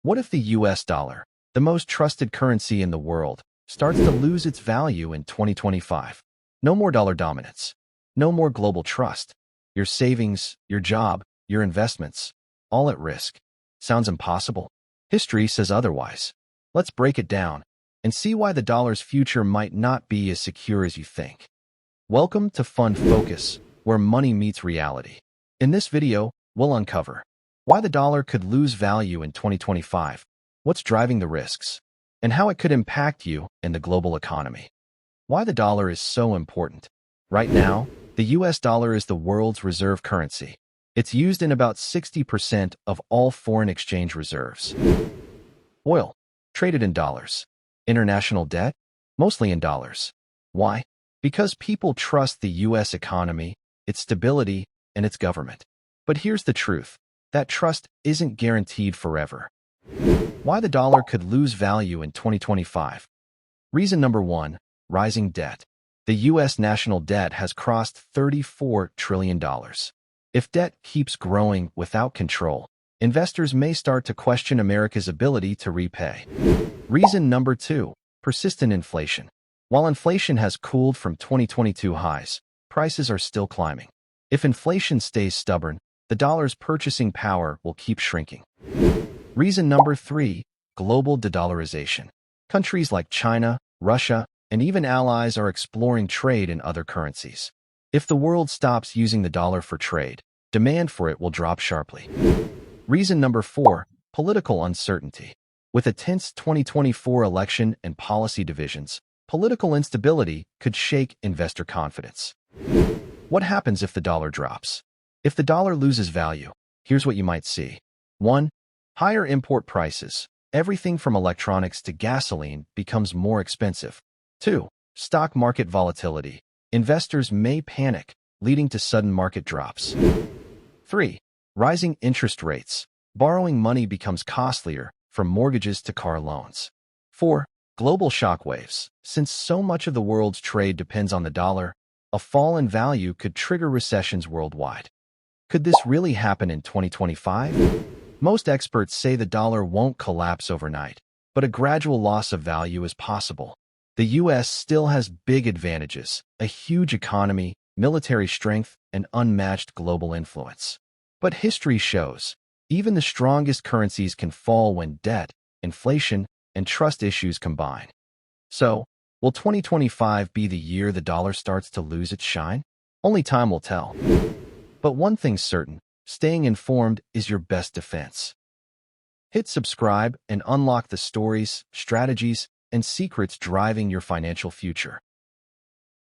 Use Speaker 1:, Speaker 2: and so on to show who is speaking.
Speaker 1: What if the US dollar, the most trusted currency in the world, starts to lose its value in 2025? No more dollar dominance. No more global trust. Your savings, your job, your investments, all at risk. Sounds impossible? History says otherwise. Let's break it down and see why the dollar's future might not be as secure as you think. Welcome to Fund Focus, where money meets reality. In this video, we'll uncover why the dollar could lose value in 2025, what's driving the risks, and how it could impact you and the global economy. Why the dollar is so important. Right now, the US dollar is the world's reserve currency. It's used in about 60% of all foreign exchange reserves. Oil, traded in dollars. International debt, mostly in dollars. Why? Because people trust the US economy, its stability, and its government. But here's the truth. That trust isn't guaranteed forever. Why the dollar could lose value in 2025. Reason number one, rising debt. The U.S. national debt has crossed $34 trillion. If debt keeps growing without control, investors may start to question America's ability to repay. Reason number two, persistent inflation. While inflation has cooled from 2022 highs, prices are still climbing. If inflation stays stubborn, the dollar's purchasing power will keep shrinking. Reason number three, global de-dollarization. Countries like China, Russia, and even allies are exploring trade in other currencies. If the world stops using the dollar for trade, demand for it will drop sharply. Reason number four, political uncertainty. With a tense 2024 election and policy divisions, political instability could shake investor confidence. What happens if the dollar drops? If the dollar loses value, here's what you might see. 1. Higher import prices. Everything from electronics to gasoline becomes more expensive. 2. Stock market volatility. Investors may panic, leading to sudden market drops. 3. Rising interest rates. Borrowing money becomes costlier, from mortgages to car loans. 4. Global shockwaves. Since so much of the world's trade depends on the dollar, a fall in value could trigger recessions worldwide. Could this really happen in 2025? Most experts say the dollar won't collapse overnight, but a gradual loss of value is possible. The US still has big advantages, a huge economy, military strength, and unmatched global influence. But history shows, even the strongest currencies can fall when debt, inflation, and trust issues combine. So, will 2025 be the year the dollar starts to lose its shine? Only time will tell. But one thing's certain, staying informed is your best defense. Hit subscribe and unlock the stories, strategies, and secrets driving your financial future.